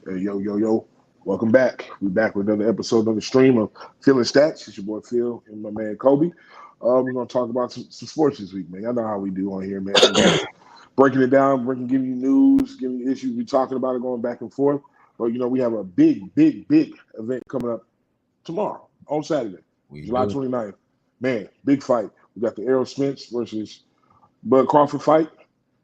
Hey, yo, yo, yo. Welcome back. We're back with another episode of the stream of Phil and Stats. It's your boy Phil and my man Coby. We're going to talk about some sports this week, man. Y'all know how we do on here, man. We're just breaking it down, giving you news, giving you issues. We're talking about it, going back and forth. But, we have a big event coming up tomorrow on Saturday, We July do. 29th. Man, big fight. We got the Errol Spence versus Bud Crawford fight.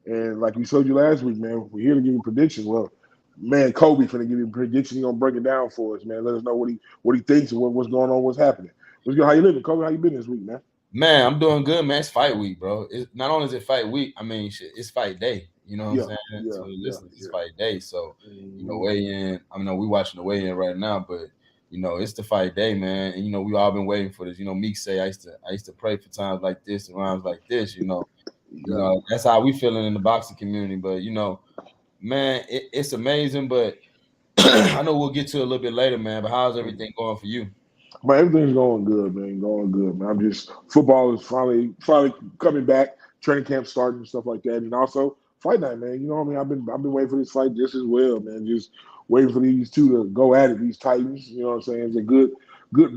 And like we showed you last week, man, we're here to give you predictions. Well, man, Coby finna give you a prediction. He gonna break it down for us, man. Let us know what he thinks and what's going on, what's happening. What's good? How you living, Coby? How you been this week, man? Man, I'm doing good, man. It's fight week, bro. Not only is it fight week, I mean, shit, it's fight day. You know what I'm Yeah, saying? To yeah, the yeah, listeners, it's yeah. fight day. So, Mm-hmm. weigh in. I mean, we watching the weigh in right now, but it's the fight day, man. And we all been waiting for this. Meek say I used to pray for times like this and rounds like this. Yeah. That's how we feeling in the boxing community. But man, it's amazing. But I know we'll get to it a little bit later, man. But how's everything going for you? But everything's going good, man. Going good, man. I'm just football is finally coming back. Training camp starting and stuff like that, and also fight night, man. You know what I mean? I've been waiting for this fight just as well, man. Just waiting for these two to go at it. These Titans, you know what I'm saying? It's a good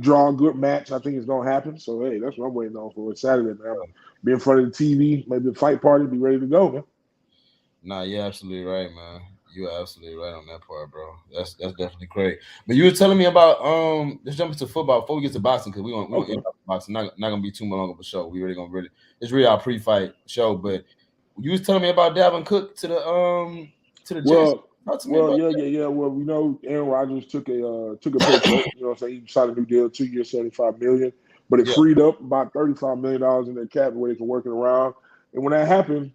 draw, good match. I think it's gonna happen. So hey, that's what I'm waiting on for Saturday, man. I'm be in front of the TV, maybe the fight party, be ready to go, man. Nah, you're absolutely right, man. You're absolutely right on that part, bro. That's definitely great. But you were telling me about let's jump into football before we get to boxing because we gonna Okay. end up with boxing. Not gonna be too much long of a show. We really gonna it's really our pre-fight show. But you was telling me about Dalvin Cook to the Jets. Well, Talk to me well, about yeah. Well, Aaron Rodgers took a pay cut. You know, what I'm saying he signed a new deal, 2 years, 75 million. But it yeah. freed up about $35 million in their cap where they can work it around. And when that happened,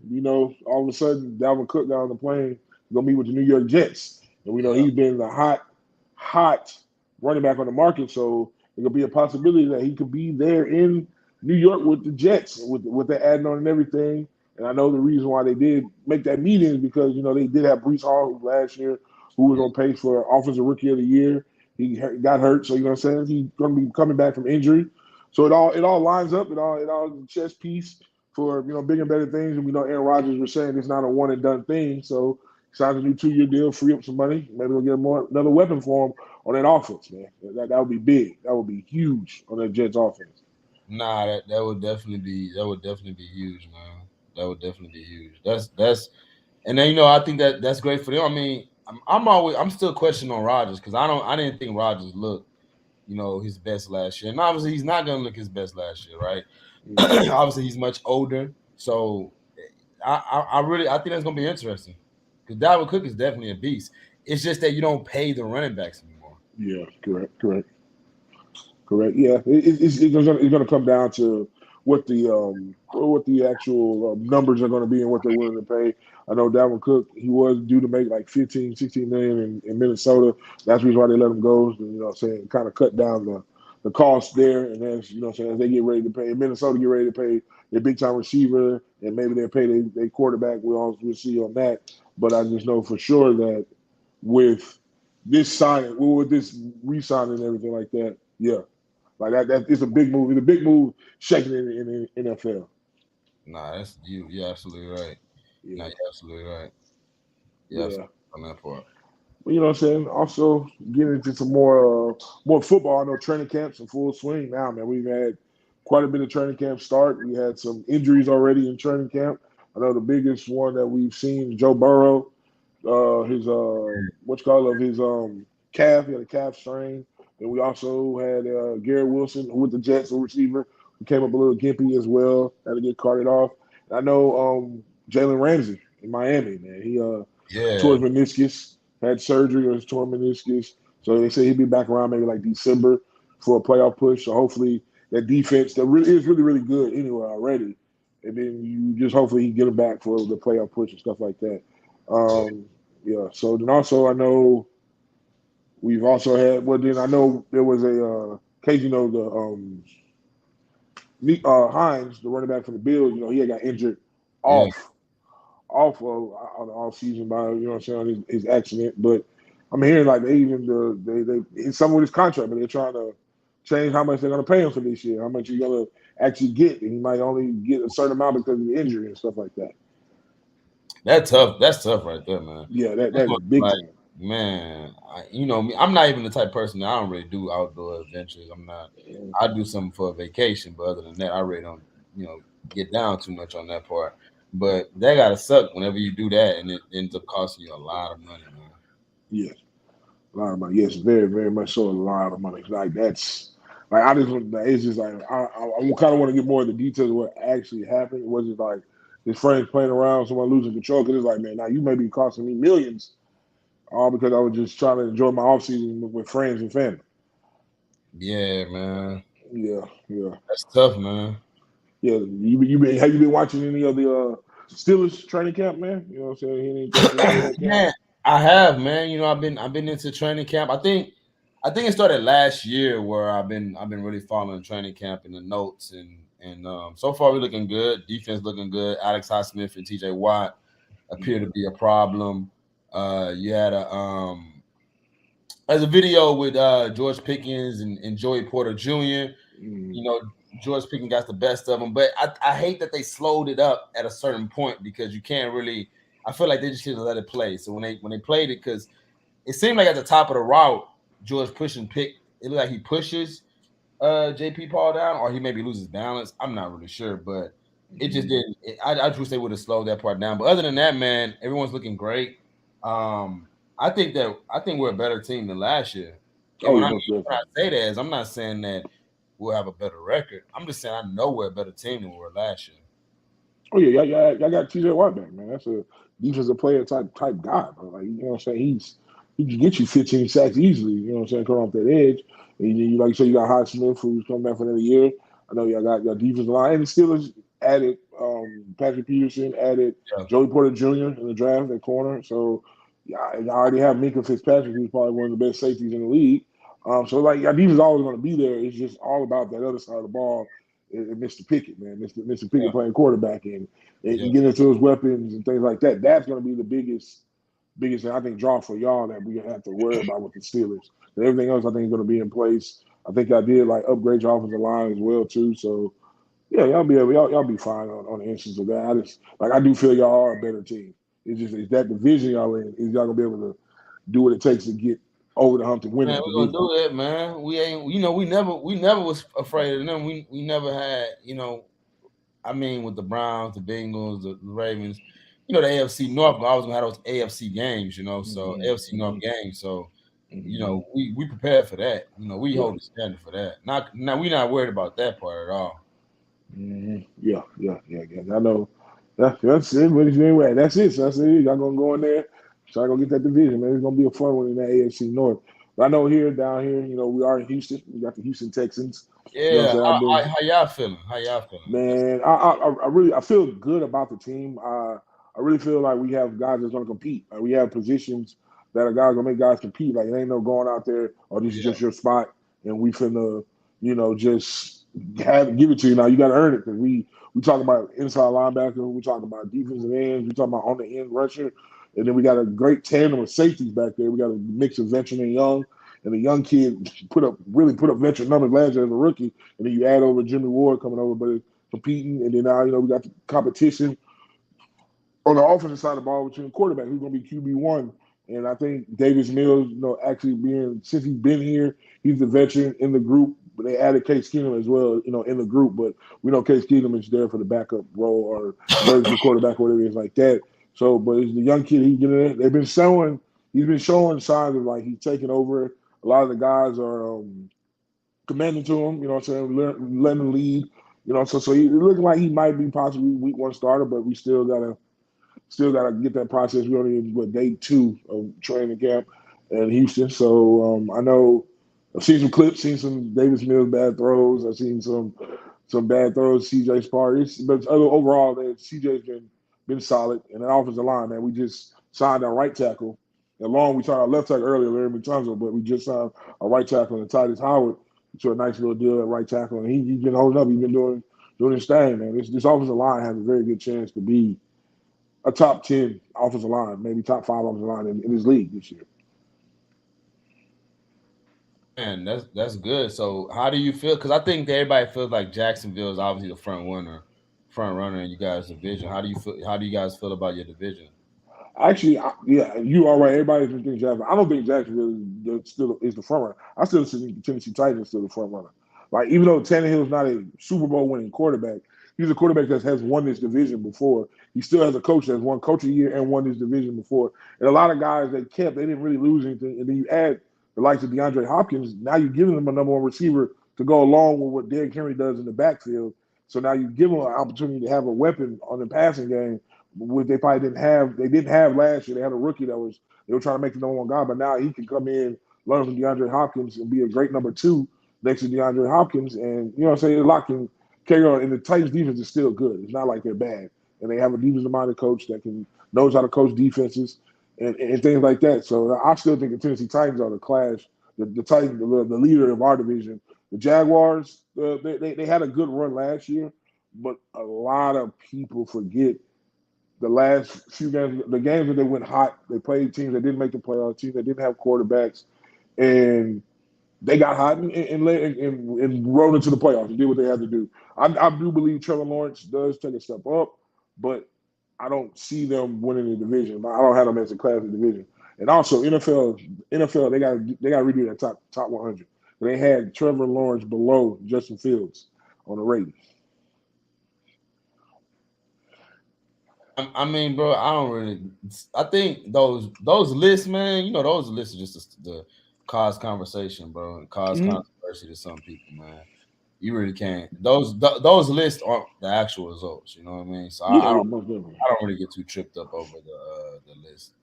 all of a sudden Dalvin Cook got on the plane gonna meet with the New York Jets, and we know Yeah. he's been the hot running back on the market. So it could be a possibility that he could be there in New York with the Jets, with the adding on and everything. And I know the reason why they did make that meeting is because they did have Brees Hall last year, who was on pace for Offensive Rookie of the Year. He got hurt, so you know what I'm saying. He's going to be coming back from injury, so it all lines up. It all is a chess piece for bigger and better things. And we know Aaron Rodgers was saying it's not a one and done thing. So signs a new 2 year deal, free up some money. Maybe we'll get another weapon for him on that offense, man. That would be big. That would be huge on that Jets offense. Nah, that would definitely be huge, man. That would definitely be huge. That's and then I think that's great for them. I mean, I'm still questioning on Rodgers because I didn't think Rodgers looked his best last year. And obviously he's not gonna look his best last year, right? Mm-hmm. Obviously he's much older. So I think that's gonna be interesting. Because Dalvin Cook is definitely a beast. It's just that you don't pay the running backs anymore. Yeah, correct. Yeah, it's gonna come down to what the actual numbers are going to be and what they're willing to pay. I know Dalvin Cook, he was due to make like 15, 16 million in Minnesota. That's the reason why they let him go. Saying kind of cut down the cost there. And as saying as they get ready to pay, Minnesota get ready to pay their big time receiver, and maybe they pay their quarterback. We'll see on that. But I just know for sure that with this signing, with this re-signing and everything like that, yeah, like that is a big move. It's a big move shaking in the NFL. Nah, that's you. You're absolutely right. Nah, Yeah, you're absolutely right. Yeah, yeah. on that part. But you know what I'm saying? Also getting into some more football. I know training camps in full swing now, man. We've had quite a bit of training camp start. We had some injuries already in training camp. I know the biggest one that we've seen, Joe Burrow, his what's called of his calf. He had a calf strain. And we also had Garrett Wilson with the Jets, a receiver, who came up a little gimpy as well. Had to get carted off. And I know Jalen Ramsey in Miami, man. He tore Yeah, his meniscus, had surgery on his torn meniscus. So they say he'll be back around maybe like December for a playoff push. So hopefully that defense that really is really good anyway already. And then you just hopefully he get him back for the playoff push and stuff like that. yeah, Um, yeah. So then also I know we've also had. Well, then I know there was a case. Hines, the running back for the Bills. He had got injured yeah. off of the off season by what I'm saying his accident. But I'm hearing like they even it's some with his contract, but they're trying to change how much they're going to pay him for this year. How much you're going to actually get, and he might only get a certain amount because of the injury and stuff like that. That's tough. That's tough right there, man. Yeah, That's that is what, big like time. Man, you know me. I'm not even the type of person that I don't really do outdoor adventures. I'm not. I do something for a vacation, but other than that, I really don't. You know, get down too much on that part. But that gotta suck whenever you do that, and it ends up costing you a lot of money, man. Yes, a lot of money. Yes, very, very much so. A lot of money. Like that's like I just it's just like I kind of want to get more of the details of what actually happened. It wasn't like his friends playing around, someone losing control. Because it's like, man, now you may be costing me millions, all because I was just trying to enjoy my off season with friends and family. Yeah, man, Yeah, yeah, that's tough, man. yeah. You been have you been watching any of the Steelers training camp, man? You know what I'm saying? Anything you enjoy that camp? Man, I have, man. You know, I've been into training camp. I think it started last year where I've been really following training camp and the notes and so far we're looking good. Defense looking good. Alex Highsmith and TJ Watt appear to Mm, be a problem. You had a video with George Pickens and Joey Porter Jr. mm. You know, George Pickens got the best of them, but I hate that they slowed it up at a certain point because you can't really. I feel like they just should have let it play. So when they played it, because it seemed like at the top of the route, George pushing pick. It looked like he pushes JP Paul down, or he maybe loses balance. I'm not really sure, but it just Mm. didn't. I just wish they would have slowed that part down. But other than that, man, everyone's looking great. I think we're a better team than last year. And Oh when yeah, I most when I definitely. say that is, I'm not saying that we'll have a better record. I'm just saying I know we're a better team than we were last year. Oh yeah, y'all got TJ Watt back, man. That's a defensive player type guy, bro. Like you know what I'm saying? He can get you 15 sacks easily. You know what I'm saying? Coming off that edge, and you like you said, you got Hot Smith who's coming back for another year. I know y'all got your defensive line, and the Steelers added Patrick Peterson, added Yeah, Joey Porter Jr. in the draft at corner. So yeah, and I already have Minka Fitzpatrick, who's probably one of the best safeties in the league. So like your defense is always going to be there. It's just all about that other side of the ball and Mr. Pickett, man. Mr. Pickett yeah, playing quarterback and yeah. you get into those weapons and things like that. That's going to be the biggest I think draw for y'all that we have to worry about with the Steelers. And everything else I think is going to be in place. I think I did like upgrade your offensive line as well too. So yeah, y'all be fine on the instance of that. I just like I do feel y'all are a better team. It's just it's that division y'all in. Is y'all gonna be able to do what it takes to get over the hump to win Man, that we're gonna division? do that, man. We ain't, you know, we never was afraid of them. We never had, you know, I mean, with the Browns, the Bengals, the Ravens, you know, the AFC North, but I was gonna have those AFC games, you know, so Mm-hmm, AFC North mm-hmm, games. So, you mm-hmm. know, we prepared for that. You know, we Yeah. hold the standard for that. Not now we're not worried about that part at all. Yeah, yeah. I know. That's it. But anyway, that's it. So that's it. Y'all gonna go in there. Try to go get that division, man. It's gonna be a fun one in that AFC North. But I know here, down here, you know, we are in Houston. We got the Houston Texans. You know what Yeah, I'm saying? I've been, how y'all feeling? How y'all feeling? That's man. I really, I feel good about the team. I really feel like we have guys that's gonna compete. Like we have positions that are guys gonna make guys compete. Like it ain't no going out there, oh, this is yeah, just your spot, and we finna, just give it to you. Now you got to earn it because we talk about inside linebacker, we talk about defensive ends, we talk about on the end rusher, and then we got a great tandem of safeties back there. We got a mix of veteran and young, and the young kid put up veteran numbers last year as a rookie, and then you add over Jimmy Ward coming over, but competing, and then now we got the competition on the offensive side of the ball between quarterback, who's going to be QB1. And I think Davis Mills, actually being since he's been here, he's the veteran in the group. But they added Case Keenum as well, in the group. But we know Case Keenum is there for the backup role or emergency quarterback, or whatever it is like that. So, but it's the young kid he's getting in. He's been showing signs of like he's taking over. A lot of the guys are commanding to him. You know what I'm saying? Letting him lead. So he's looking like he might be possibly week one starter, but we still got to get that process. We only in day two of training camp in Houston. So I know I've seen some clips, seen some Davis Mills bad throws. I've seen some bad throws. CJ Spar, but overall, CJ's been solid. And that offensive line, man, we just signed our right tackle. Along we signed our left tackle earlier, Larry Mutanzo, but we just signed our right tackle and Titus Howard to a nice little deal at right tackle, and he's been holding up. He's been doing his thing, man. This offensive line has a very good chance to be a top 10 offensive line, maybe top five offensive line in his league this year. man, that's good. So how do you feel? Because I think that everybody feels like Jacksonville is obviously the front runner in you guys' division. How do you feel? How do you guys feel about your division? Actually, yeah, you are right. Everybody's been thinking Jacksonville. I don't think Jacksonville still is the front runner. I still think the Tennessee Titans is still the front runner. Like even though Tannehill's not a Super Bowl winning quarterback, he's a quarterback that has won this division before. He still has a coach that's won coach of the year and won this division before. And a lot of guys they kept, they didn't really lose anything. And then you add the likes of DeAndre Hopkins. Now you're giving them a number one receiver to go along with what Derrick Henry does in the backfield. So now you give them an opportunity to have a weapon on the passing game which they probably didn't have. They didn't have last year. They had a rookie that was they were trying to make the number one guy, but now he can come in, learn from DeAndre Hopkins, and be a great number two next to DeAndre Hopkins. And you know what I'm saying? A lot can carry on. And the Titans defense is still good. It's not like they're bad. And they have a defensive minded coach that can knows how to coach defenses and things like that. So I still think the Tennessee Titans are the class, the Titans, the leader of our division. The Jaguars, they had a good run last year, but a lot of people forget the last few games, the games that they went hot, they played teams that didn't make the playoffs, teams that didn't have quarterbacks, and they got hot and rolled into the playoffs and did what they had to do. I do believe Trevor Lawrence does take a step up, but I don't see them winning the division. I don't have them as a class of division. And also NFL, they got to redo that top 100. They had Trevor Lawrence below Justin Fields on the rating. I mean, bro, I don't really. I think those lists, man. You know, those lists are just the cause conversation, bro, and cause Mm-hmm. controversy to some people, man. You really can't. Those lists aren't the actual results. You know what I mean? So Yeah, yeah, most definitely. I don't really get too tripped up over the list.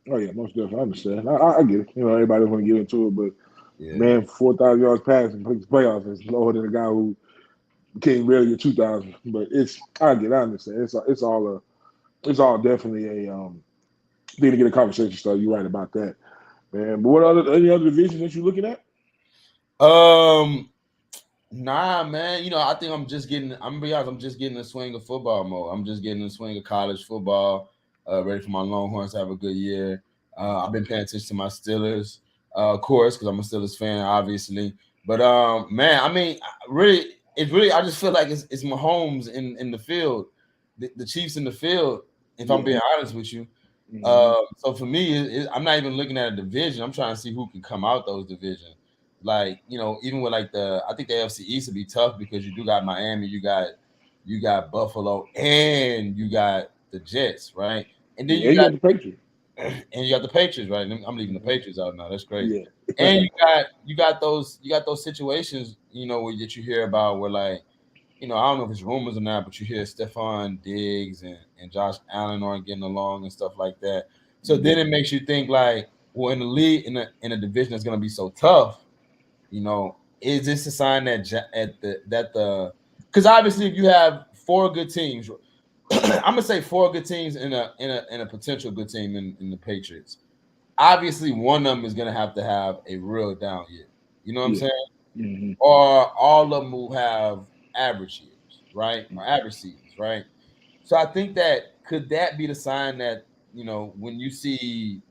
Oh yeah, most definitely. I understand. I get it. You know, everybody want to get into it, but Yeah. man, 4,000 yards passing playoffs is lower than a guy who can't barely get 2,000. But I get, it, I understand. It's all definitely a thing to get a conversation started. You're right about that, man. But any other divisions that you're looking at? Um. Nah, man. You know, I think I'm just getting. I'm gonna be honest. I'm just getting the swing of football mode. I'm just getting the swing of college football. Ready for my Longhorns to have a good year. I've been paying attention to my Steelers, of course, because I'm a Steelers fan, obviously. But man, I mean, really, it's really. I just feel like it's Mahomes in the field, the Chiefs in the field. If I'm Yeah. being honest with you, Mm-hmm. so for me, I'm not even looking at a division. I'm trying to see who can come out those divisions. Like, you know, even with like I think the AFC East would be tough because you do got Miami, you got Buffalo, and you got the Jets, right? And then Yeah, you got the Patriots. and you got the Patriots, right? I'm leaving the Mm-hmm. Patriots out now. That's crazy. Yeah. And you got those situations, you know, where that you hear about where like, you know, I don't know if it's rumors or not, but you hear Stephon Diggs and Josh Allen aren't getting along and stuff like that. So then it makes you think like, well, in the league in a division that's going to be so tough, you know, is this a sign that the because obviously if you have four good teams, I'm gonna say four good teams in a potential good team in the Patriots. Obviously, one of them is gonna have a real down year. You know what I'm Yeah. saying? Mm-hmm. Or all of them will have average years, right? Or average seasons, right? So I think that could that be the sign that, you know, when you see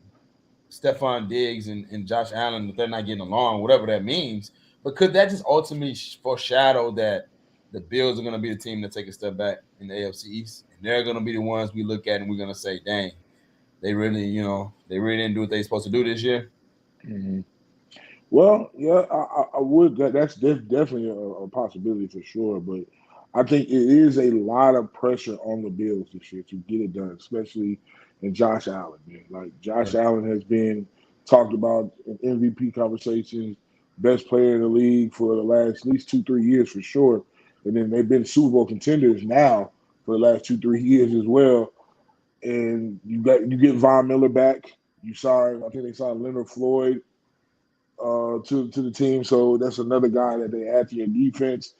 Stephon Diggs and Josh Allen, that they're not getting along, whatever that means, but could that just ultimately foreshadow that the Bills are going to be the team that take a step back in the AFC East, and they're going to be the ones we look at and we're going to say, "Dang, they really, you know, they really didn't do what they supposed to do this year." Mm-hmm. Well, yeah, I would. That's definitely a possibility for sure. But I think it is a lot of pressure on the Bills this year to get it done, especially in Josh Allen. Man. Like Josh Right. Allen has been talked about in MVP conversations, best player in the league for the last at least 2-3 years for sure. And then they've been Super Bowl contenders now for the last 2-3 years as well. And you get Von Miller back. You saw, I think they saw Leonard Floyd to the team. So that's another guy that they add to your defense.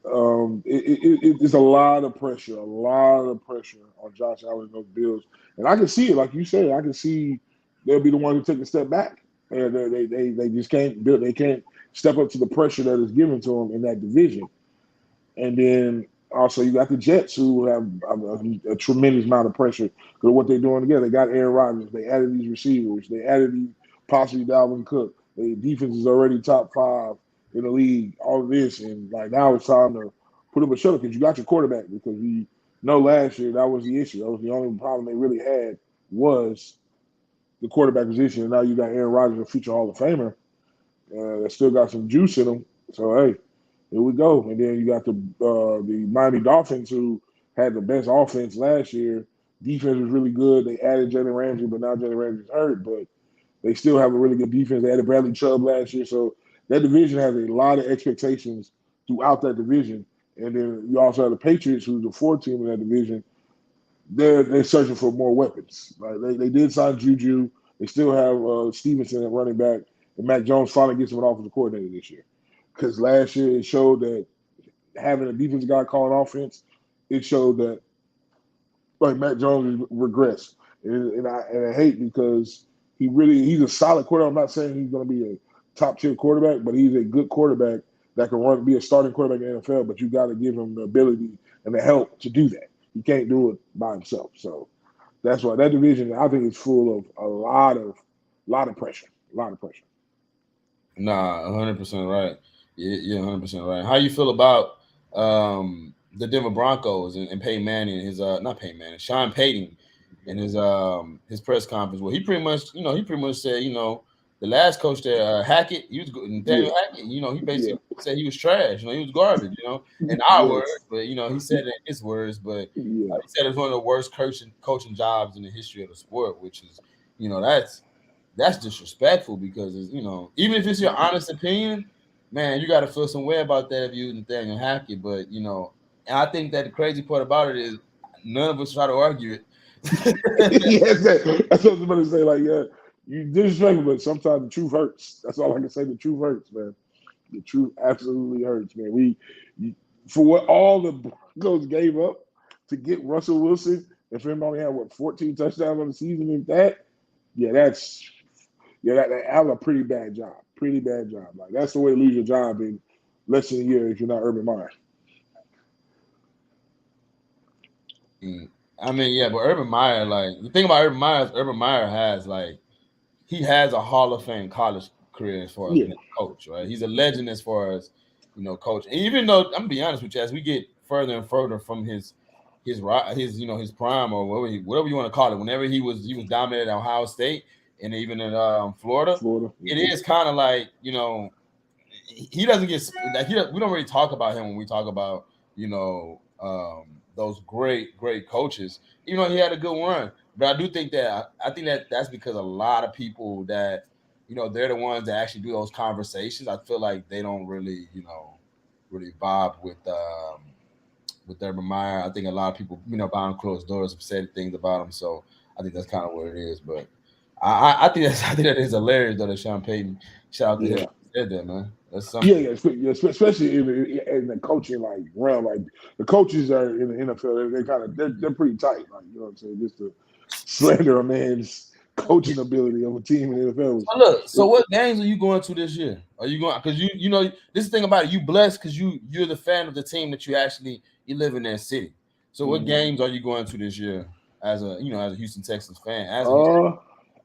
It's a lot of pressure on Josh Allen and those Bills, and I can see it, like you said. I can see they'll be the one who take a step back, and they just can't build. They can't step up to the pressure that is given to them in that division. And then also you got the Jets who have a tremendous amount of pressure because of what they're doing together. They got Aaron Rodgers. They added these receivers. They added these possibly Dalvin Cook. The defense is already top five in the league. All of this and like now it's time to put up a show because you got your quarterback because we know last year that was the issue. That was the only problem they really had was the quarterback position, and now you got Aaron Rodgers, a future Hall of Famer, that still got some juice in him. So hey, here we go. And then you got the Miami Dolphins, who had the best offense last year. Defense was really good. They added Jalen Ramsey, but now Jalen Ramsey's hurt. But they still have a really good defense. They added Bradley Chubb last year, so that division has a lot of expectations throughout that division. And then you also have the Patriots, who's the fourth team in that division. They're searching for more weapons. Like they did sign Juju. They still have Stevenson at running back, and Mac Jones finally gets him an offensive coordinator this year. Because last year it showed that having a defensive guy calling offense, it showed that like Mac Jones regressed, and I hate because he's a solid quarterback. I'm not saying he's going to be a top tier quarterback, but he's a good quarterback that can be a starting quarterback in the NFL. But you got to give him the ability and the help to do that. He can't do it by himself. So that's why that division I think is full of a lot of pressure, a lot of pressure. Nah, 100% right. You're 100% right. How you feel about the Denver Broncos and Peyton Manning and his not Peyton Manning, Sean Payton and his press conference where he pretty much said, the last coach there, Hackett, he was good. Nathaniel Hackett, he basically said he was trash, he was garbage, in our words, but he said it in his words, but he said it's one of the worst coaching jobs in the history of the sport, which is, that's disrespectful because even if it's your honest opinion, man, you got to feel some way about that if you Nathaniel Hackett. But and I think that the crazy part about it is none of us try to argue it. Yes, that's what I was about to say. Like, yeah, you disrespectful, but sometimes the truth hurts. That's all I can say. The truth hurts, man. The truth absolutely hurts, man. For what all the Broncos gave up to get Russell Wilson, and for him only had 14 touchdowns on the season, and that was a pretty bad job. Pretty bad job. Like that's the way to lose your job in less than a year if you're not Urban Meyer. I mean, yeah, but Urban Meyer, like the thing about Urban Meyer has he has a Hall of Fame college career as far as being a coach, right? He's a legend as far as coach. And even though I'm gonna be honest with you, as we get further and further from his prime or whatever you want to call it, whenever he was dominated at Ohio State and even in Florida, it is kind of like he doesn't get we don't really talk about him when we talk about those great coaches. Even though he had a good run, but I do think that's because a lot of people that they're the ones that actually do those conversations. I feel like they don't really really vibe with Urban Meyer. I think a lot of people behind closed doors have said things about him, so I think that's kind of what it is. But I think that is hilarious though that Sean Payton shout out to him said that, man. That's something. Especially in the coaching realm. Like the coaches are in the NFL, they're pretty tight. Like you know what I'm saying, just to slander a man's coaching ability of a team in the NFL. So what games are you going to this year? Are you going because you know this is the thing about it? You blessed because you're the fan of the team that you live in that city. So what games are you going to this year as a Houston Texans fan?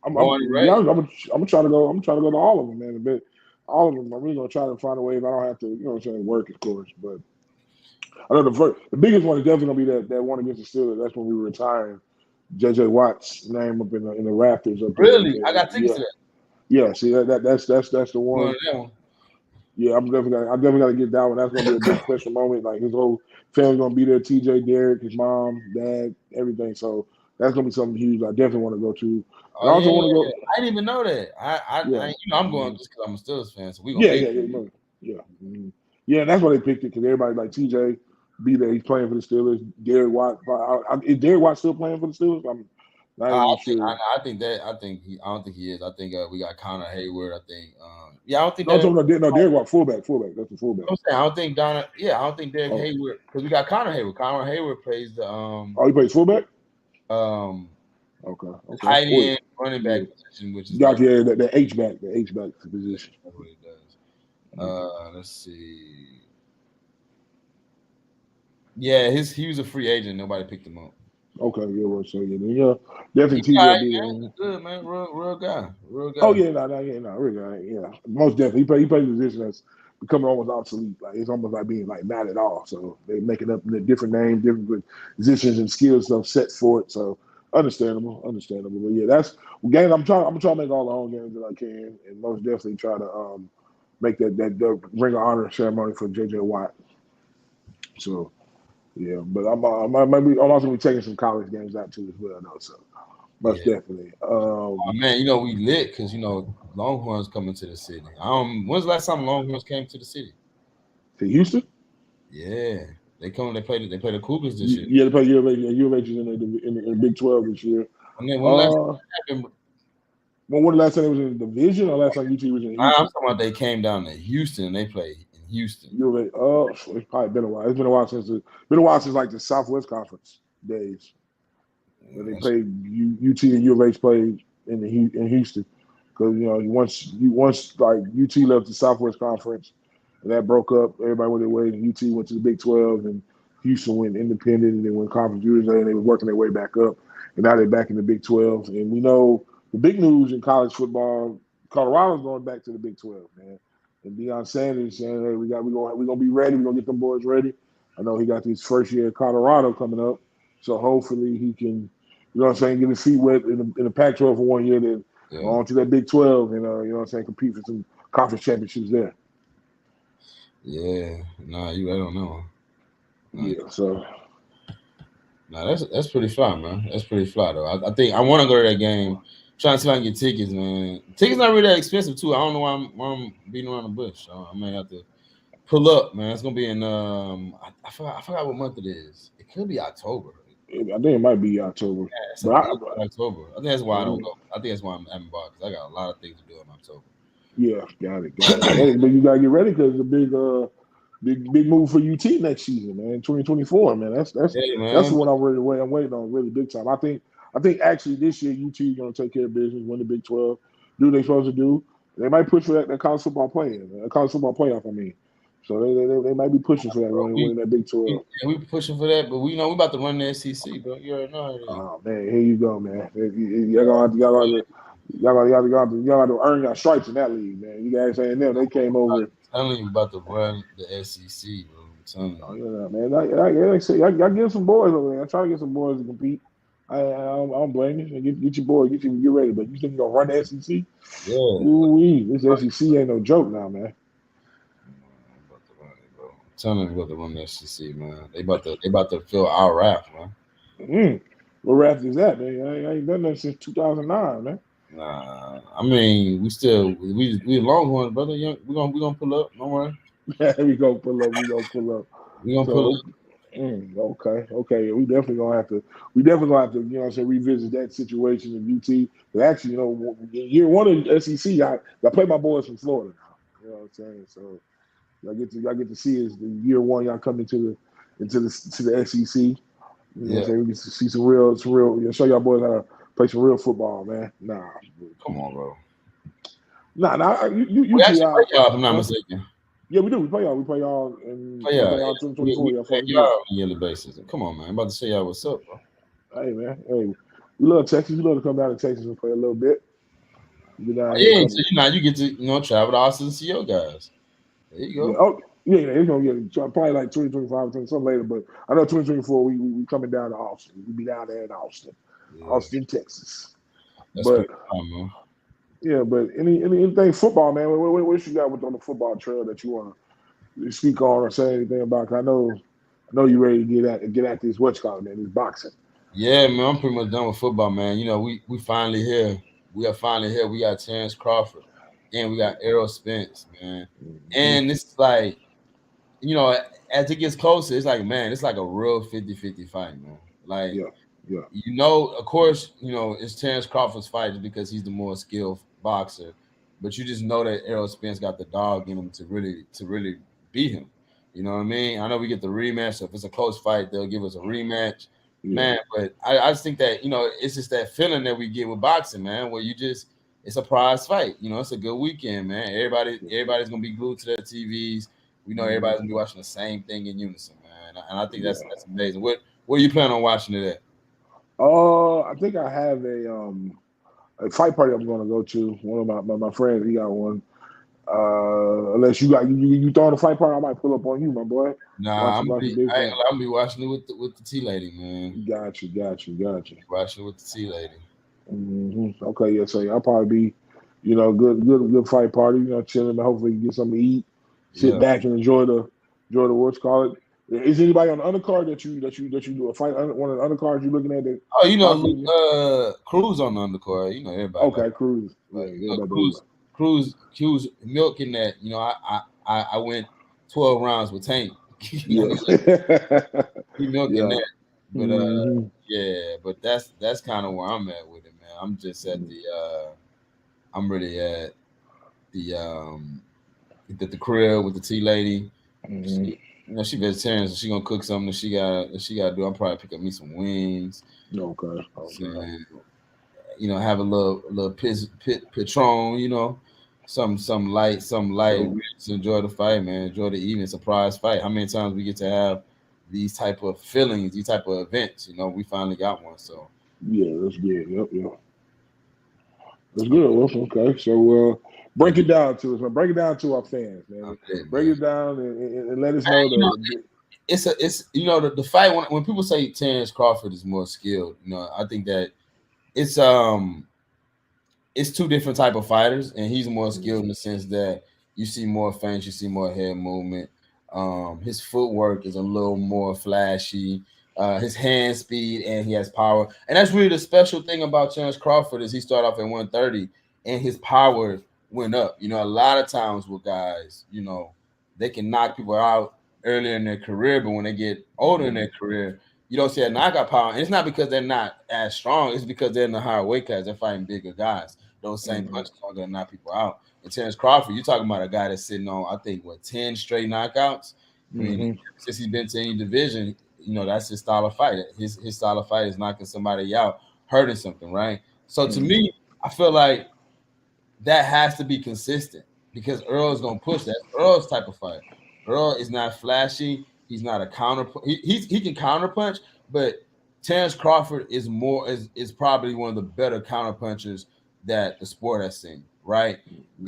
I'm gonna try to go. I'm trying to go to all of them, man. But all of them, I'm really gonna try to find a way if I don't have to, work, of course. But I know the biggest one is definitely gonna be that one against the Steelers. That's when we were retiring JJ Watt's name up in the rafters. Really, I got tickets to that. Yeah, see that's the one. Yeah, I'm definitely gotta get that one. That's gonna be a big special moment. Like his whole family's gonna be there. TJ, Derek, his mom, dad, everything. So that's gonna be something huge. I definitely want to go to. I also want to go. I didn't even know that. I'm going just because I'm a Steelers fan. So we gonna yeah. That's why they picked it because everybody like TJ be there. He's playing for the Steelers. Derek Watt. Is Derek Watt still playing for the Steelers? I'm not even sure. I don't think he is. I think we got Connor Hayward. I think. I don't think. Derek Watt fullback. That's the fullback. I'm saying I don't think I don't think Derek Hayward because we got Connor Hayward. Connor Hayward plays the. He plays fullback. Okay. Tight end, running back position, which is the H back position. That's what he does. Let's see. Yeah, he was a free agent. Nobody picked him up. Okay, definitely TJ. Good man, real guy. Oh yeah, real guy. Yeah, most definitely. He plays a position that's becoming almost obsolete. Like it's almost like being like not at all. So they making up different names, different positions and skills stuff set for it. So Understandable. But yeah, that's games. I'm trying to make all the home games that I can, and most definitely try to make that ring of honor ceremony for JJ Watt. So yeah, but I'm also gonna be taking some college games out too as well, though. So most Yeah. definitely. Oh, man, we lit because Longhorns coming to the city. When's the last time Longhorns came to the city? To Houston. Yeah, they come. They play the Cougars this year. Yeah, they play UVH is in the Big 12 this year. And then when last Uh, time that happened, when the last time it was in the division, or last time UT was in I'm Houston? talking about they came down to Houston and they played in Houston. UVH. Oh, it's probably been a while. It's been a while since like the Southwest Conference days when they That's- played UT and UVH played in Houston. Because once like UT left the Southwest Conference and that broke up, everybody went their way, and UT went to the Big 12, and Houston went independent, and they went Conference USA, and they were working their way back up, and now they're back in the Big 12. And we know the big news in college football: Colorado's going back to the Big 12, man. And Deion Sanders saying, "Hey, we're gonna be ready. We're gonna get them boys ready." I know he got his first year at Colorado coming up, so hopefully he can, get his feet wet in the Pac-12 for 1 year, then yeah, go on to that Big 12 and compete for some conference championships there. yeah. Nah, I don't know. Nah, Yeah, so that's pretty fly, man. That's pretty fly though. I think I want to go to that game. Trying to see if I can get tickets, man. Tickets not really that expensive too. I don't know why I'm beating around the bush. So I may have to pull up, man. It's gonna be in I forgot what month it is. It could be October. I think it might be October, I but think it's October. I think that's why I don't yeah, go. I think that's why I haven't bought because I got a lot of things to do in October. yeah, got it. Hey, but you gotta get ready because the big move for UT next season, man. 2024, man. Hey, That's man. the one I'm waiting on really big time. I think actually this year UT is gonna take care of business, win the Big 12, do what they're supposed to do. They might push for that college football college football playoff. I mean, so they might be pushing for that, We, winning that Big 12. we pushing for that, but we know we about to run the SEC, bro. You already know how it is. Oh man, here you go, man. Y'all got to earn your stripes in that league, man. You guys saying them? They came over. I'm telling you about to run the SEC, bro. I'm telling Oh, you. yeah, man. Like I say, y'all get some boys over there. I try to get some boys to compete. I don't blame you. Get your boy, get ready. But you think you're gonna run the SEC? Yeah. Ooh, this SEC ain't no joke now, man. I'm about to run it, bro. I'm telling you about to run the SEC, man. They about to fill our raft, man. Mm. What raft is that, man? I ain't done that since 2009, man. Nah, I mean, we Longhorns, brother. We gonna pull up. Don't worry. we go pull up. We go pull up. We gonna pull So up. okay. We definitely gonna have to. We definitely gonna have to. Revisit that situation in UT. But actually, year one of SEC, I play my boys from Florida now. You know what I'm saying? So y'all get to see is the year one y'all come into the SEC. You know what I'm Yeah. saying? We can see some real. Show y'all boys how to play some real football, man. Come on, bro. Nah. You We two actually play out. y'all, if I'm not Huh? mistaken. Yeah, we do. We play y'all. We play y'all, and Play we y'all. play y'all in Yeah. We 2024. Y'all play first y'all year. on a yearly basis. Come on, man. I'm about to show y'all what's up, bro. Hey man, hey, we love Texas. We love to come down to Texas and play a little bit. Get Oh, down here a yeah, so couple. you get to travel to Austin and see your guys. There you Yeah, go. oh yeah. It's gonna get probably like 2025, something later. But I know 2024. We coming down to Austin. We be down there in Yeah, Austin, Texas. that's pretty But fun, man. yeah, but anything football, man. What you got on the football trail that you want to speak on or say anything about? 'Cause I know you ready to get at this what's called, man. This boxing. Yeah, man, I'm pretty much done with football, man. We finally here. We are finally here. We got Terrence Crawford and we got Errol Spence, man. Mm-hmm. And it's like, as it gets closer, it's like, man, it's like a real 50-50 fight, man. Like, Yeah, yeah, of course, it's Terrence Crawford's fight just because he's the more skilled boxer. But you just know that Errol Spence got the dog in him to really beat him. You know what I mean? I know we get the rematch. So if it's a close fight, they'll give us a rematch, yeah, man. But I just think that it's just that feeling that we get with boxing, man, where it's a prize fight. It's a good weekend, man. Everybody's gonna be glued to their TVs. We know mm-hmm. everybody's gonna be watching the same thing in unison, man. And I think that's Yeah. that's amazing. What are you planning on watching it at? I think I have a fight party I'm going to go to. One of my friends, he got one. Unless you throwing a fight partner, I might pull up on you, my boy. Nah, Watch some big I ain't fight. gonna lie, I'm be watching it with the T lady, man. Got you. Watching it with the T lady. Okay, yeah, so yeah, I'll probably be, good fight party, chilling. Hopefully, get something to eat, sit Yeah. back and enjoy the what's call it. Is anybody on the undercard that you do a fight? One of the undercards you looking at that Oh, possibly? Cruz on the undercard. Everybody like, Okay, Cruz. Yeah, but everybody know Cruz, you. Cruz milking that. I went 12 rounds with Tank. Yeah. He milking Yeah. that. But hmm yeah, but that's kind of where I'm at with it, man. I'm just at the I'm really at the crib with the tea lady. hmm She she vegetarian, so she gonna cook something that she gotta do. I'll probably pick up me some wings. Okay. Saying, have a little Patron, something light, So really to enjoy the fight, man. Enjoy the evening, surprise fight. How many times we get to have these type of feelings, these type of events? We finally got one. So yeah, that's good. Yep. That's good. Well, okay. So break it down to us, man. Break it down to our fans, I'm man. lit, Break man. it down and let us know You know, the it's the fight when people say Terrence Crawford is more skilled. I think that it's it's two different type of fighters, and he's more skilled in the sense that you see more feints, you see more head movement. His footwork is a little more flashy. His hand speed and he has power, and that's really the special thing about Terrence Crawford is he started off at 130 and his power went up. A lot of times with guys, they can knock people out earlier in their career, but when they get older in their career, you don't see a knockout power. And it's not because they're not as strong; it's because they're in the higher weight class. They're fighting bigger guys. Those same punches are going to knock people out. And Terrence Crawford, you're talking about a guy that's sitting on, I think, 10 straight knockouts. I mean, since he's been to any division, that's his style of fight. His style of fight is knocking somebody out, hurting something, right? So to me, I feel like that has to be consistent because Earl is going to push that. Earl's type of fight. Earl is not flashy. He's not a counter. He can counter punch, but Terrence Crawford is probably one of the better counter punchers that the sport has seen, right?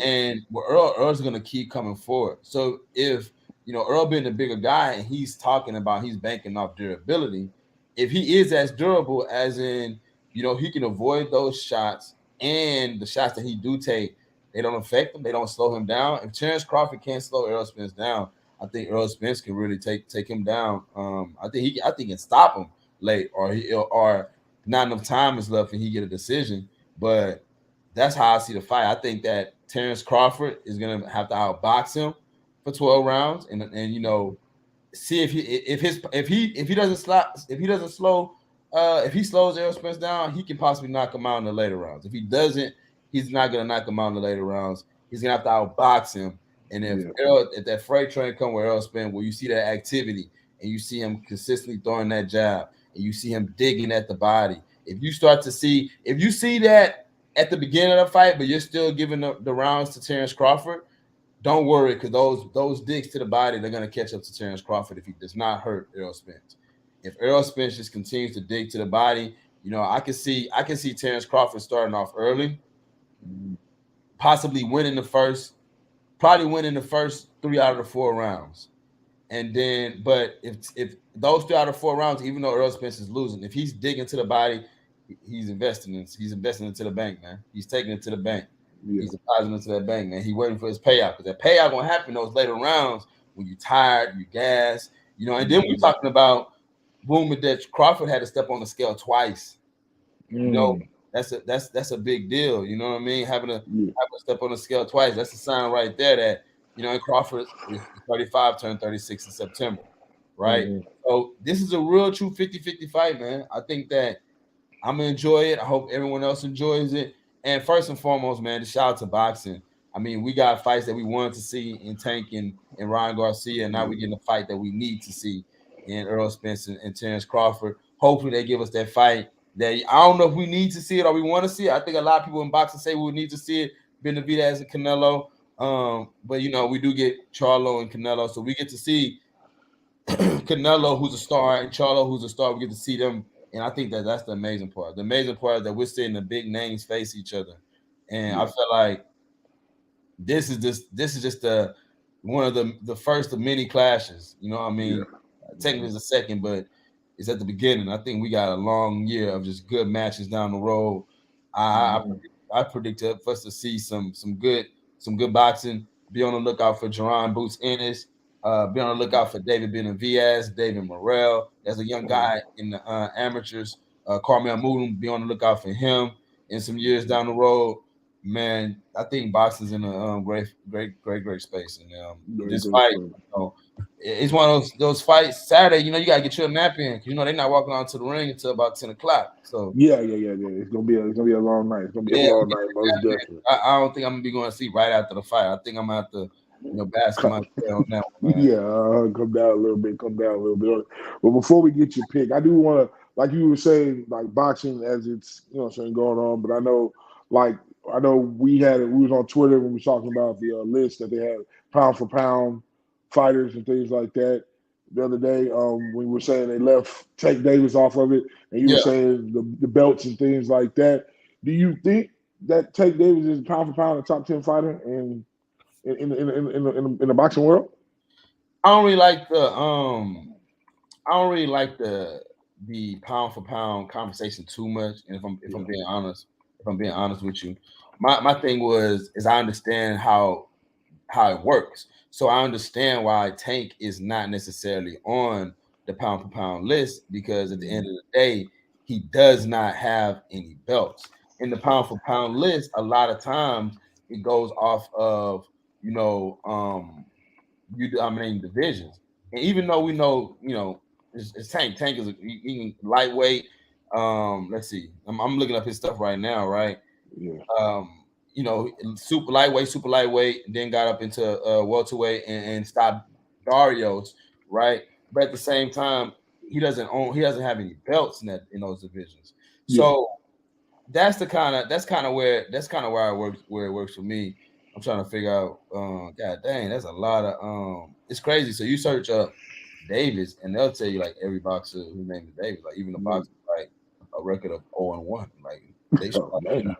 And Earl's going to keep coming forward. So if Earl being the bigger guy and he's talking about he's banking off durability, if he is as durable as in he can avoid those shots and the shots that he do take, they don't affect him. They don't slow him down. If Terrence Crawford can't slow Errol Spence down, I think Errol Spence can really take him down. I think he can stop him late, or not enough time is left and he get a decision. But that's how I see the fight. I think that Terrence Crawford is gonna have to outbox him for 12 rounds, and see if he doesn't slow if he slows Errol Spence down, he can possibly knock him out in the later rounds. If he doesn't, he's not gonna knock him out in the later rounds. He's gonna have to outbox him. And if that freight train come with Errol Spence, where you see that activity and you see him consistently throwing that jab and you see him digging at the body, if you see that at the beginning of the fight, but you're still giving the rounds to Terrence Crawford, don't worry, because those digs to the body, they're gonna catch up to Terrence Crawford if he does not hurt Errol Spence. If Errol Spence just continues to dig to the body, I can see Terrence Crawford starting off early, possibly probably winning the first 3 out of the 4 rounds. And then, but if those 3 out of 4 rounds, even though Errol Spence is losing, if he's digging to the body, he's investing into the bank, man. He's taking it to the bank. He's depositing into that bank, man. He's waiting for his payout because that payout gonna happen those later rounds when you're tired, you gas, And then we're talking about rumor that Crawford had to step on the scale twice. That's a big deal. You know what I mean? Having to step on the scale twice. That's a sign right there that and Crawford is 35, turned 36 in September, right? So this is a real true 50-50 fight, man. I think that I'm gonna enjoy it. I hope everyone else enjoys it. And first and foremost, man, shout out to boxing. I mean, we got fights that we wanted to see in Tank and Ryan Garcia, and now we're getting a fight that we need to see in Errol Spence and Terrence Crawford. Hopefully, they give us that fight that I don't know if we need to see it or we want to see it. I think a lot of people in boxing say we need to see it. Benavidez and Canelo, but we do get Charlo and Canelo, so we get to see Canelo, who's a star, and Charlo, who's a star. We get to see them, and I think that's the amazing part. The amazing part is that we're seeing the big names face each other, and I feel like this is just the one of the first of many clashes. You know what I Yeah. mean? Technically it's the second, but it's at the beginning. I think we got a long year of just good matches down the road. I Mhm. I predict for us to see some good boxing. Be on the lookout for Jerron Boots Ennis. Be on the lookout for David Benavidez, David Morrell. There's a young Mhm. guy in the amateurs. Carmel Moodum. Be on the lookout for him in some years down the road. Man, I think boxing's in a great space. And Great, this great fight, stuff. it's one of those fights. Saturday, you gotta get your nap in because they're not walking onto the ring until about 10 o'clock. So Yeah. It's gonna be a long night. It's gonna be a yeah, we long get night, your most nap definitely. in. I don't think I'm gonna be going to sleep right after the fight. I think I'm gonna have to, bask in my chair on that one, man. Yeah, come down a little bit, come down a little bit. But before we get your pick, I do want to, like you were saying, like boxing as it's, saying going on. But like, I know we was on Twitter when we were talking about the list that they had pound for pound fighters and things like that the other day. We were saying they left Tank Davis off of it, and you were Yeah, saying the belts and things like that. Do you think that Tank Davis is pound for pound a top 10 fighter in the boxing world? I don't really like I don't really like the pound for pound conversation too much. And if I'm Yeah. being honest, with you, my thing is I understand how it works. So I understand why Tank is not necessarily on the pound for pound list because at the end Mhm. of the day, he does not have any belts. In the pound for pound list, a lot of times it goes off of, you know, you dominating divisions. And even though we know, it's Tank. Tank is he can lightweight. Let's see. I'm looking up his stuff right now, right? Yeah. um, super lightweight, and then got up into welterweight and stopped Darius, right? But at the same time, he doesn't have any belts in those divisions. Yeah. So that's kind of where it works for me. I'm trying to figure out. God dang, that's a lot of It's crazy. So you search up Davis, and they'll tell you like every boxer who named Davis, like even the Yeah. boxer like a record of 0-1. Like they should Oh probably damn. be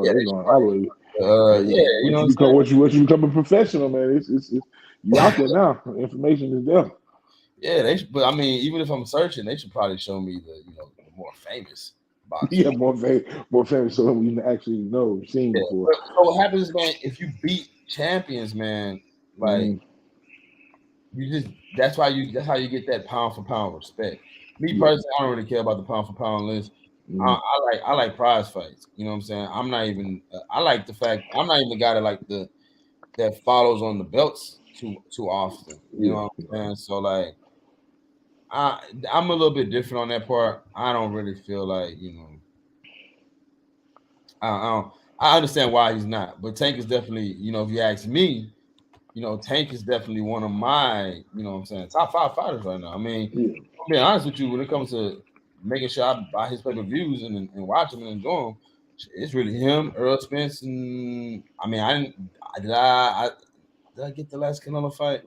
yeah, They they should going all the probably way. yeah, you know what I'm saying? Once you become a professional, man, it's you out there now. Information is there. Yeah, they should, but I mean, even if I'm searching, they should probably show me the more famous Yeah, boxers. more famous so we actually know seen Yeah. before. But so what happens, man, if you beat champions, man, like Mm, you just that's how you get that pound for pound respect. Me yeah. personally, I don't really care about the pound for pound list. Mm, I like prize fights. You know what I'm saying? I'm not even I like the fact I'm not even the guy that like the that follows on the belts too often. You know yeah. what I'm saying? So like I I'm a little bit different on that part. I don't really feel like I don't, I understand why he's not, but Tank is definitely if you ask me, Tank is definitely one of my what I'm saying top five fighters right now. I mean, Yeah. I'm being honest with you when it comes to making sure I buy his pay per views and watch him and enjoy him. It's really him, Earl Spence, and I mean I didn't I did I get the last Canelo fight?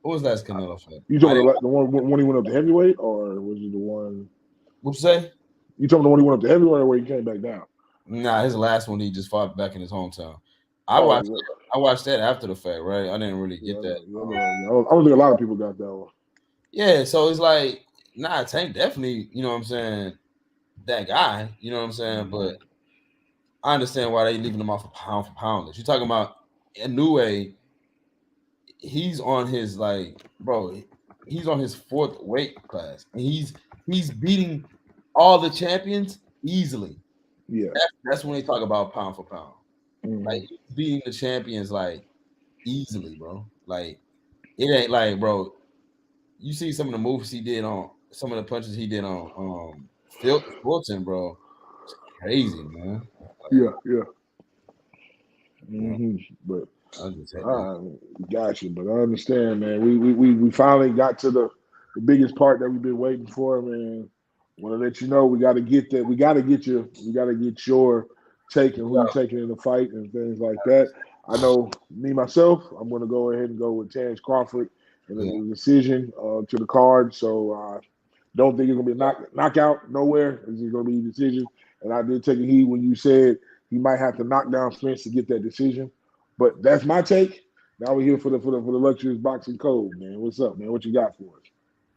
What was the last Canelo fight? You I talking didn't. about the one he went up to heavyweight, or was it the one? What you say? You talking the one he went up to heavyweight, or where he came back down? Nah, his last one he just fought back in his hometown. I Oh watched yeah, I watched that after the fact, right? I didn't really yeah, get that. I don't think a lot of people got that one. Yeah, so it's like, nah, Tank definitely, you know what I'm saying, that guy, you know what I'm saying? Mm, But I understand why they leaving him off a pound for pound list. You're talking about Inoue, he's on his like, bro, he's on his fourth weight class. And he's beating all the champions easily. yeah. That's when they talk about pound for pound. Like Hmm. he's beating the champions like easily, bro. Like it ain't like, bro, you see some of the moves he did on some of the punches he did on Fulton, bro. It's crazy, man. Like, Yeah, yeah. you know, Hmm. But I just had to. I got you. But I understand, man. We finally got to the biggest part that we've been waiting for, man. Want to let you know we got to get that. We got to get you. We got to get your take and who you taking in the fight and things like that. I know me myself. I'm going to go ahead and go with Terrence Crawford in Yeah, the decision to the card. So don't think it's going to be a knockout nowhere. It's just going to be a decision. And I did take a heed when you said he might have to knock down Spence to get that decision. But that's my take. Now we're here for the luxurious boxing code, man. What's up, man? What you got for us?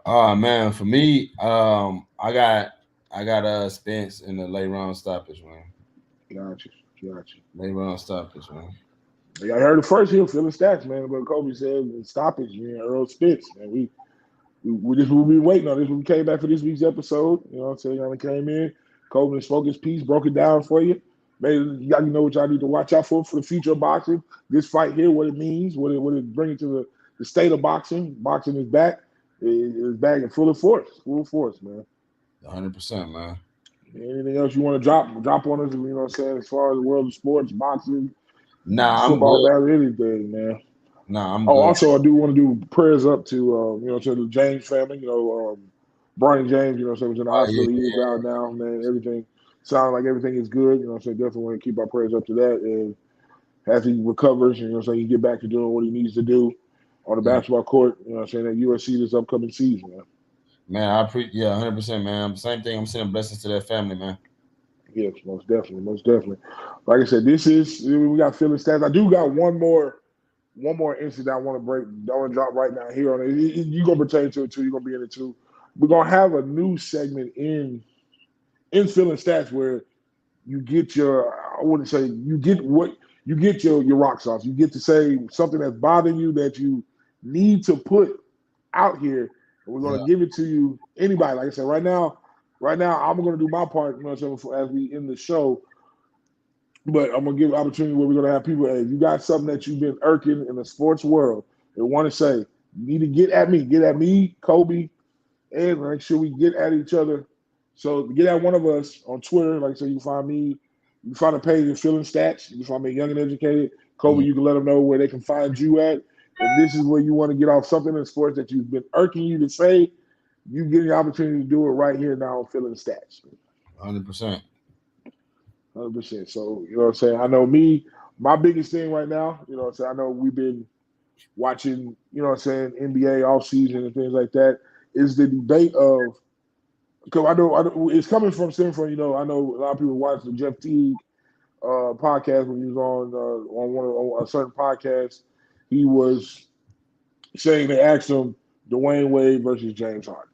Oh man, for me, I got Spence in the late round stoppage, man. Got you, got you. Late round stoppage, man. Yeah, I heard it first here, feeling stats, man. But Coby said stoppage, man. Earl Spitz, man. We just we've been waiting on this. We came back for this week's episode. You know what I'm saying? Y'all came in. Coby spoke his piece, broke it down for you. Maybe y'all know what y'all need to watch out for the future of boxing. This fight here, what it means, what it brings to the state of boxing. Boxing is back. Is back in full force, man. 100%, man. Anything else you want to drop on us? You know what I'm saying? As far as the world of sports, boxing, Nah, I'm football, good. battle, anything, man. Nah, I'm Oh, good. also, I do want to do prayers up to to the James family. Brian James. So was in the Oh yeah, hospital. He is out now, man. Everything sounds like everything is good. So definitely want to keep our prayers up to that. And as he recovers, so he can get back to doing what he needs to do on the yeah. basketball court. Saying at USC this upcoming season, man. Man, I appreciate. Yeah, 100%, man. Same thing. I'm sending blessings to that family, man. Yes, most definitely, most definitely. Like I said, we got feeling stats. I do got one more incident I want to break. I want to drop right now here on it. You're gonna pertain to it too. You're gonna be in it too. We're gonna have a new segment in feeling stats where you get your I wouldn't say you get your rocks off. You get to say something that's bothering you that you need to put out here, and we're Yeah, gonna give it to you. Anybody, like I said, right now, I'm gonna do my part. As we end the show. But I'm gonna give an opportunity where we're gonna have people. Hey, if you got something that you've been irking in the sports world and want to say, you need to get at me, Coby, and make sure we get at each other. So get at one of us on Twitter. Like I said, you can find me. You can find a page of Feeling Stats. You can find me Young and Educated. yeah. Coby, you can let them know where they can find you at. If this is where you want to get off something in sports that you've been irking you to say, you get the opportunity to do it right here now on Feeling Stats. 100%. 100%. So, you know what I'm saying? I know my biggest thing right now, you know what I'm saying? I know we've been watching, you know what I'm saying, NBA offseason and things like that, is the debate of, because I know it's stemming from, I know a lot of people watch the Jeff Teague podcast when he was on a certain podcast. He was saying they asked him Dwayne Wade versus James Harden.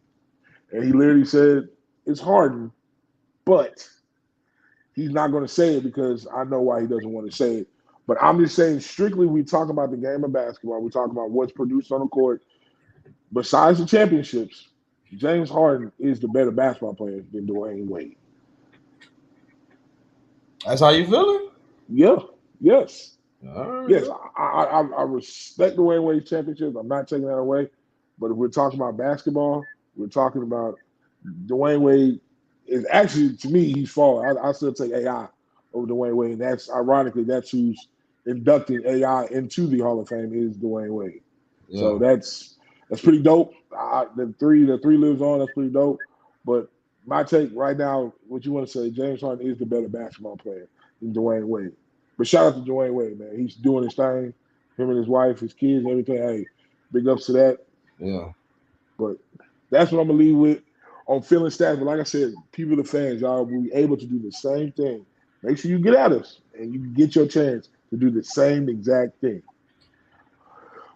And he literally said, it's Harden, but he's not going to say it because I know why he doesn't want to say it. But I'm just saying, strictly, we talk about the game of basketball. We talk about what's produced on the court. Besides the championships, James Harden is the better basketball player than Dwayne Wade. That's how you feeling? Yeah, yes, All right. yes. I respect Dwayne Wade's championships. I'm not taking that away. But if we're talking about basketball, we're talking about Dwayne Wade is actually, to me, he's falling. I still take AI over Dwayne Wade. And that's ironically, that's who's inducting AI into the Hall of Fame is Dwayne Wade. So Yeah. that's pretty dope. The three lives on. That's pretty dope. But my take right now, what you want to say, James Harden is the better basketball player than Dwayne Wade. But shout out to Dwayne Wade, man. He's doing his thing. Him and his wife, his kids, everything. Hey, big ups to that. Yeah. But that's what I'm gonna leave with on feeling stats. But like I said, people, the fans, y'all will be able to do the same thing. Make sure you get at us and you get your chance to do the same exact thing.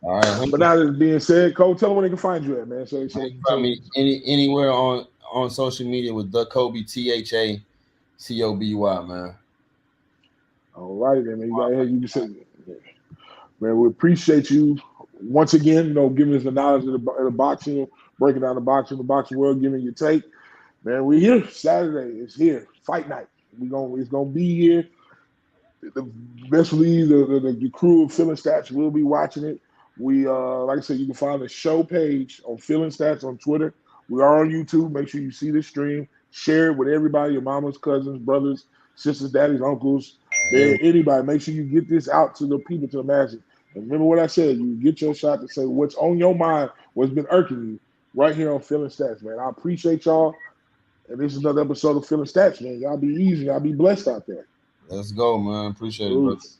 All right. But now that being said, Cole, tell them where they can find you at, man. So You can find me anywhere on social media with the Coby ThaCoby, man. all right, then, man. You can say, man, we appreciate you once again, giving us the knowledge of the boxing, breaking down the boxing world, giving your take. Man, we're here. Saturday is here. Fight night. It's gonna be here. The best league, the crew of Feeling Stats will be watching it. We like I said, you can find the show page on Feeling Stats on Twitter. We are on YouTube. Make sure you see the stream. Share it with everybody, your mamas, cousins, brothers, sisters, daddies, uncles, man, anybody. Make sure you get this out to the people, to the masses. And remember what I said, you get your shot to say what's on your mind, what's been irking you right here on Feeling Stats, man. I appreciate y'all. And this is another episode of Feeling Stats, man. Y'all be easy. Y'all be blessed out there. Let's go, man. Appreciate it, brother. Peace.